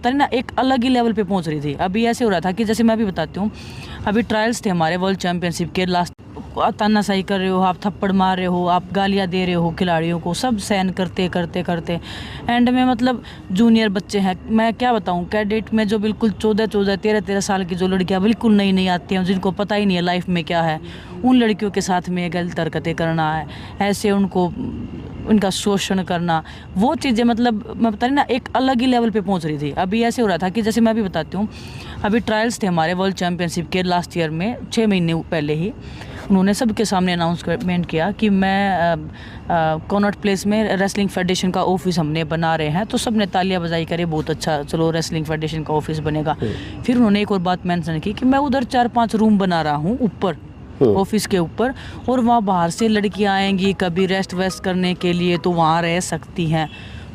बता रही ना, एक अलग ही लेवल पे पहुंच रही थी। अभी ऐसे हो रहा था कि जैसे मैं अभी बताती हूँ, अभी ट्रायल्स थे हमारे वर्ल्ड चैंपियनशिप के। लास्ट तानाशाही कर रहे हो आप, थप्पड़ मार रहे हो आप, गालियाँ दे रहे हो खिलाड़ियों को, सब सहन करते करते करते एंड में मतलब जूनियर बच्चे हैं, मैं क्या बताऊं, कैडेट में जो बिल्कुल 13 साल की जो लड़कियां बिल्कुल नई नई आती हैं, जिनको पता ही नहीं है लाइफ में क्या है, उन लड़कियों के साथ में गलत हरकतें करना है, ऐसे उनको उनका शोषण करना, वो चीज़ें मतलब मैं बता रही ना, एक अलग ही लेवल पे पहुंच रही थी। अभी ऐसे हो रहा था कि जैसे मैं अभी बताती हूँ, अभी ट्रायल्स थे हमारे वर्ल्ड चैंपियनशिप के लास्ट ईयर में, 6 महीने पहले ही उन्होंने सबके सामने अनाउंसमेंट किया कि मैं कॉनॉट प्लेस में रेसलिंग फेडरेशन का ऑफिस हमने बना रहे हैं। तो सब ने तालियां बजाई करे, बहुत अच्छा, चलो रेसलिंग फेडरेशन का ऑफिस बनेगा। फिर उन्होंने एक और बात मेंशन की कि मैं उधर 4-5 रूम बना रहा हूँ ऊपर, ऑफिस के ऊपर, और वहाँ बाहर से लड़कियाँ आएंगी कभी रेस्ट वेस्ट करने के लिए, तो वहाँ रह सकती हैं।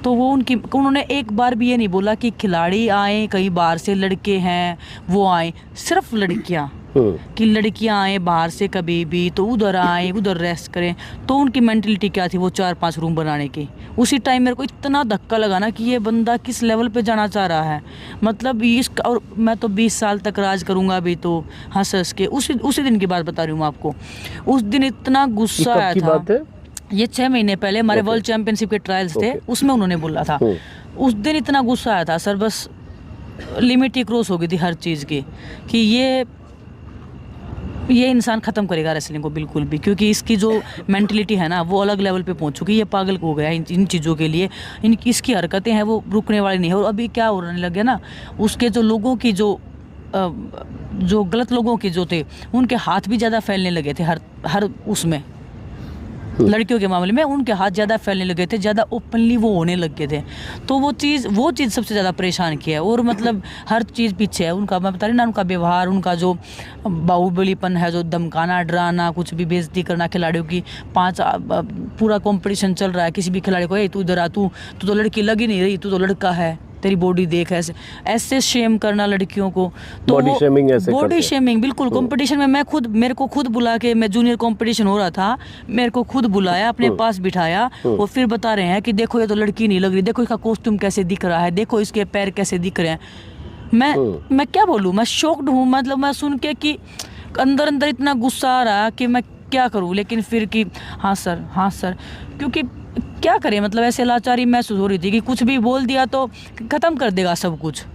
तो वो उन्होंने एक बार भी ये नहीं बोला कि खिलाड़ी आए कहीं बाहर से, लड़के हैं वो आए, सिर्फ लड़कियाँ, कि लड़कियां आए बाहर से कभी भी तो उधर आए, उधर रेस्ट करें। तो उनकी मेंटलिटी क्या थी वो 4-5 रूम बनाने की। उसी टाइम मेरे को इतना धक्का लगा ना कि ये बंदा किस लेवल पे जाना चाह रहा है, मतलब और मैं तो 20 साल तक राज करूंगा अभी तो, हंस हंस के। उसी दिन की बात बता रही हूँ मैं आपको, उस दिन इतना गुस्सा आया था। ये 6 महीने पहले हमारे वर्ल्ड चैंपियनशिप के ट्रायल्स थे, उसमें उन्होंने बोला था। उस दिन इतना गुस्सा आया था सर, बस लिमिट ही क्रॉस हो गई थी हर चीज़ की, कि ये इंसान ख़त्म करेगा रेसलिंग को बिल्कुल भी, क्योंकि इसकी जो मेंटलिटी है ना वो अलग लेवल पे पहुंच चुकी है। ये पागल हो गया इन चीज़ों के लिए, इसकी हरकतें हैं वो रुकने वाली नहीं है। और अभी क्या होने लग गया ना, उसके जो लोगों की जो गलत लोगों के जो थे, उनके हाथ भी ज़्यादा फैलने लगे थे हर उसमें, लड़कियों के मामले में उनके हाथ ज़्यादा फैलने लगे थे, ज़्यादा ओपनली वो होने लगे थे। तो वो चीज़ सबसे ज़्यादा परेशान किया है। और मतलब हर चीज़ पीछे है उनका, मैं बता रही ना, उनका व्यवहार, उनका जो बाहुबलीपन है, जो धमकाना डराना, कुछ भी बेइज्जती करना खिलाड़ियों की। पूरा कंपटीशन चल रहा है, किसी भी खिलाड़ी को, तू इधर आ, तू तो लड़की लग ही नहीं रही, तू तो लड़का है, तेरी बॉडी देख, ऐसे शेम करना लड़कियों को। तो बॉडी शेमिंग बिल्कुल। कंपटीशन में मेरे को खुद बुला के, मैं जूनियर कंपटीशन हो रहा था, मेरे को खुद बुलाया, अपने पास बिठाया, और फिर बता रहे हैं कि देखो ये तो लड़की नहीं लग रही, देखो इसका कॉस्ट्यूम कैसे दिख रहा है, देखो इसके पैर कैसे दिख रहे हैं। मैं क्या बोलूँ, मैं शॉक्ड हूँ, मतलब मैं सुन के कि अंदर इतना गुस्सा आ रहा कि मैं क्या करूँ। लेकिन फिर कि हाँ सर, क्योंकि क्या करें, मतलब ऐसे लाचारी महसूस हो रही थी कि कुछ भी बोल दिया तो ख़त्म कर देगा सब कुछ।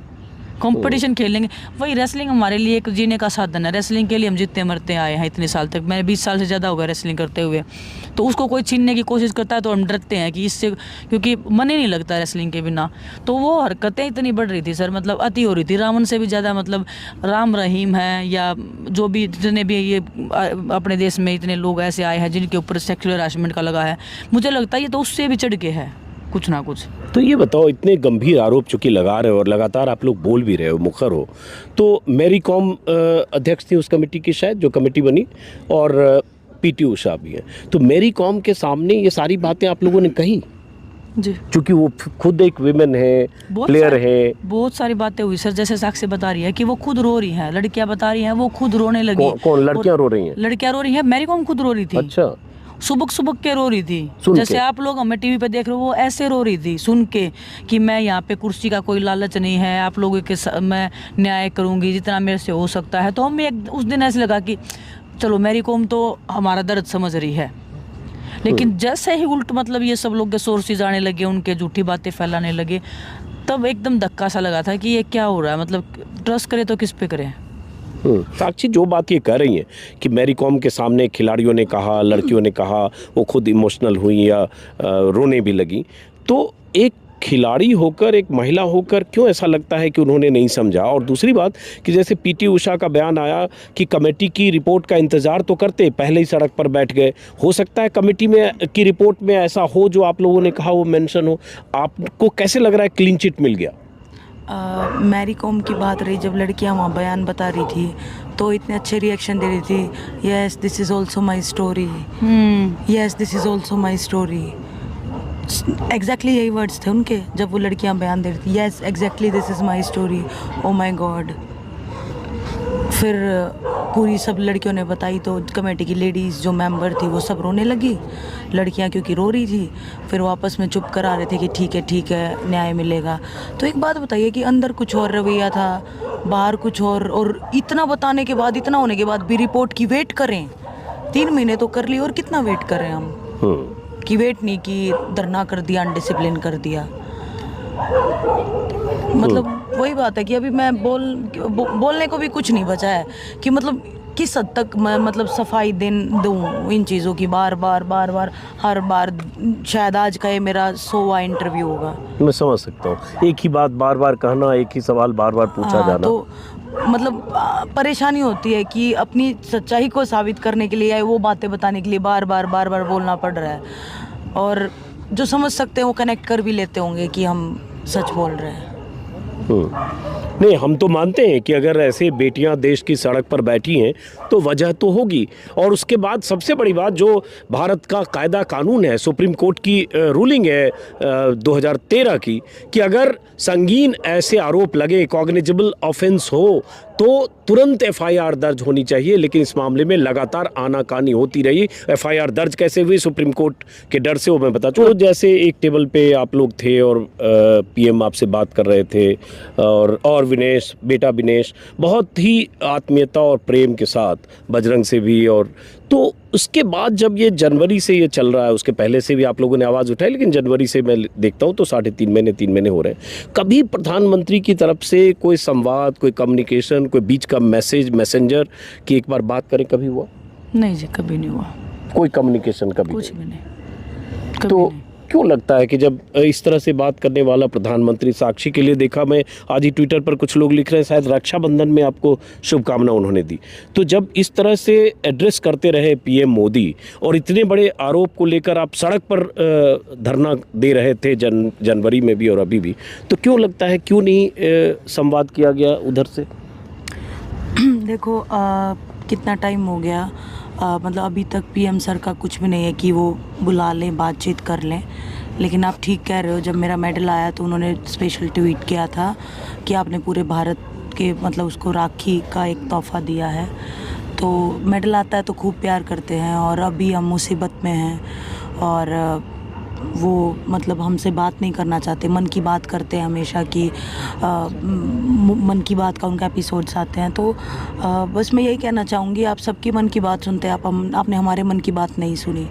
कंपटीशन खेलेंगे, वही रेसलिंग हमारे लिए एक जीने का साधन है। रेसलिंग के लिए हम जीतते मरते आए हैं इतने साल तक, मैं 20 साल से ज़्यादा हो गया रेसलिंग करते हुए। तो उसको कोई छीनने की कोशिश करता है तो हम डरते हैं कि इससे, क्योंकि मन ही नहीं लगता रेसलिंग के बिना। तो वो हरकतें इतनी बढ़ रही थी सर, मतलब अति हो रही थी, रावण से भी ज़्यादा। मतलब राम रहीम है या जो भी जितने भी ये अपने देश में इतने लोग ऐसे आए हैं जिनके ऊपर सेक्सुअल हरासमेंट का लगा है, मुझे लगता है ये तो उससे भी चढ़ के है कुछ ना कुछ। तो ये बताओ, इतने गंभीर आरोप चूंकि लगा रहे हो और लगातार आप लोग बोल भी रहे हो, मुखर हो, तो मैरी कॉम अध्यक्ष थी उस कमेटी की, शायद जो कमेटी बनी, और पीटी उषा भी है। तो मैरी कॉम के सामने ये सारी बातें आप लोगों ने कही जी, क्योंकि वो खुद एक विमेन है, प्लेयर है। बहुत सारी बातें हुई सर, जैसे साक्षी बता रही है कि वो खुद रो रही है, लड़कियां बता रही हैं वो खुद रोने लगी। कौन लड़कियां रो रही हैं? लड़कियां रो रही हैं, मैरी कॉम खुद रो रही थी। अच्छा, सुबक के रो रही थी, जैसे आप लोग हमें टीवी पे देख रहे हो, वो ऐसे रो रही थी सुन के कि मैं यहाँ पे कुर्सी का कोई लालच नहीं है, आप लोगों के मैं न्याय करूँगी जितना मेरे से हो सकता है। तो हमें उस दिन ऐसे लगा कि चलो मैरी कॉम तो हमारा दर्द समझ रही है। लेकिन जैसे ही उल्ट मतलब ये सब लोग के सोर्सेज आने लगे, उनके झूठी बातें फैलाने लगे, तब एकदम धक्का सा लगा था कि ये क्या हो रहा है, मतलब ट्रस्ट करे तो किस पे करें। साक्षी, जो बात ये कह रही हैं कि मैरी कॉम के सामने खिलाड़ियों ने कहा, लड़कियों ने कहा, वो खुद इमोशनल हुई या रोने भी लगी, तो एक खिलाड़ी होकर, एक महिला होकर क्यों ऐसा लगता है कि उन्होंने नहीं समझा? और दूसरी बात कि जैसे पीटी उषा का बयान आया कि कमेटी की रिपोर्ट का इंतज़ार तो करते, पहले ही सड़क पर बैठ गए। हो सकता है कमेटी में की रिपोर्ट में ऐसा हो जो आप लोगों ने कहा वो मेंशन हो। आपको कैसे लग रहा है क्लीन चिट मिल गया? मैरी कॉम की बात रही, जब लड़कियां वहाँ बयान बता रही थी तो इतने अच्छे रिएक्शन दे रही थी। Yes this is also my story, yes this is also my story. Exactly यही वर्ड्स थे उनके जब वो लड़कियां बयान दे रही थी। Yes exactly this is my story. Oh my god, फिर पूरी सब लड़कियों ने बताई तो कमेटी की लेडीज़ जो मेंबर थी वो सब रोने लगी, लड़कियां क्योंकि रो रही थी। फिर वो आपस में चुप करा रहे थे कि ठीक है न्याय मिलेगा। तो एक बात बताइए कि अंदर कुछ और रवैया था, बाहर कुछ और इतना बताने के बाद, इतना होने के बाद भी रिपोर्ट की वेट करें। 3 महीने तो कर ली, और कितना वेट करें हम कि वेट नहीं की, धरना कर दिया, अनडिसिप्लिन कर दिया। मतलब वही बात है कि अभी मैं बोलने को भी कुछ नहीं बचा है कि मतलब किस हद तक मैं मतलब सफाई दूं इन चीज़ों की। बार बार हर बार, शायद आज का ये मेरा 100वां इंटरव्यू होगा। मैं समझ सकता हूँ, एक ही बात बार बार कहना, एक ही सवाल बार बार पूछा जाना। तो मतलब परेशानी होती है कि अपनी सच्चाई को साबित करने के लिए या वो बातें बताने के लिए बार बार बोलना पड़ रहा है। और जो समझ सकते हैं वो कनेक्ट कर भी लेते होंगे कि हम सच बोल रहे हैं। नहीं, हम तो मानते हैं कि अगर ऐसे बेटियां देश की सड़क पर बैठी हैं तो वजह तो होगी। और उसके बाद सबसे बड़ी बात, जो भारत का कायदा कानून है, सुप्रीम कोर्ट की रूलिंग है 2013 की, कि अगर संगीन ऐसे आरोप लगे, कॉग्निजेबल ऑफेंस हो, तो तुरंत एफआईआर दर्ज होनी चाहिए। लेकिन इस मामले में लगातार आनाकानी होती रही। एफआईआर दर्ज कैसे हुई, सुप्रीम कोर्ट के डर से, वो मैं बता चुका। तो जैसे एक टेबल पे आप लोग थे और पीएम आपसे बात कर रहे थे, और विनेश, बेटा विनेश बहुत ही आत्मीयता और प्रेम के साथ, बजरंग से भी, और तो उसके बाद जब ये जनवरी से ये चल रहा है, उसके पहले से भी आप लोगों ने आवाज़ उठाई, लेकिन जनवरी से मैं देखता हूँ तो 3.5 महीने हो रहे हैं। कभी प्रधानमंत्री की तरफ से कोई संवाद, कोई कम्युनिकेशन, कोई बीच का मैसेंजर कि एक बार बात करें, कभी हुआ? नहीं जी, कभी नहीं हुआ। कोई कम्युनिकेशन कभी कुछ भी नहीं। तो क्यों लगता है कि जब इस तरह से बात करने वाला प्रधानमंत्री, साक्षी के लिए देखा मैं आज ही ट्विटर पर कुछ लोग लिख रहे हैं शायद रक्षाबंधन में आपको शुभकामना उन्होंने दी, तो जब इस तरह से एड्रेस करते रहे पीएम मोदी और इतने बड़े आरोप को लेकर आप सड़क पर धरना दे रहे थे जनवरी में भी और अभी भी, तो क्यों लगता है क्यों नहीं संवाद किया गया उधर से? देखो कितना टाइम हो गया, मतलब अभी तक पीएम सर का कुछ भी नहीं है कि वो बुला लें, बातचीत कर लें। लेकिन आप ठीक कह रहे हो, जब मेरा मेडल आया तो उन्होंने स्पेशल ट्वीट किया था कि आपने पूरे भारत के मतलब उसको राखी का एक तोहफा दिया है। तो मेडल आता है तो खूब प्यार करते हैं, और अभी हम मुसीबत में हैं और वो मतलब हमसे बात नहीं करना चाहते। मन की बात करते हैं हमेशा कि मन की बात का उनका एपिसोड्स आते हैं। तो बस मैं यही कहना चाहूँगी, आप सबकी मन की बात सुनते हैं, आपने हमारे मन की बात नहीं सुनी।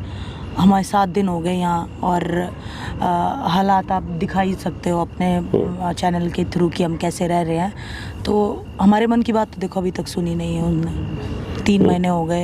हमारे 7 दिन हो गए यहाँ, और हालात आप दिखा ही सकते हो अपने चैनल के थ्रू कि हम कैसे रह रहे हैं। तो हमारे मन की बात तो देखो अभी तक सुनी नहीं है उन्होंने। 3 महीने हो गए।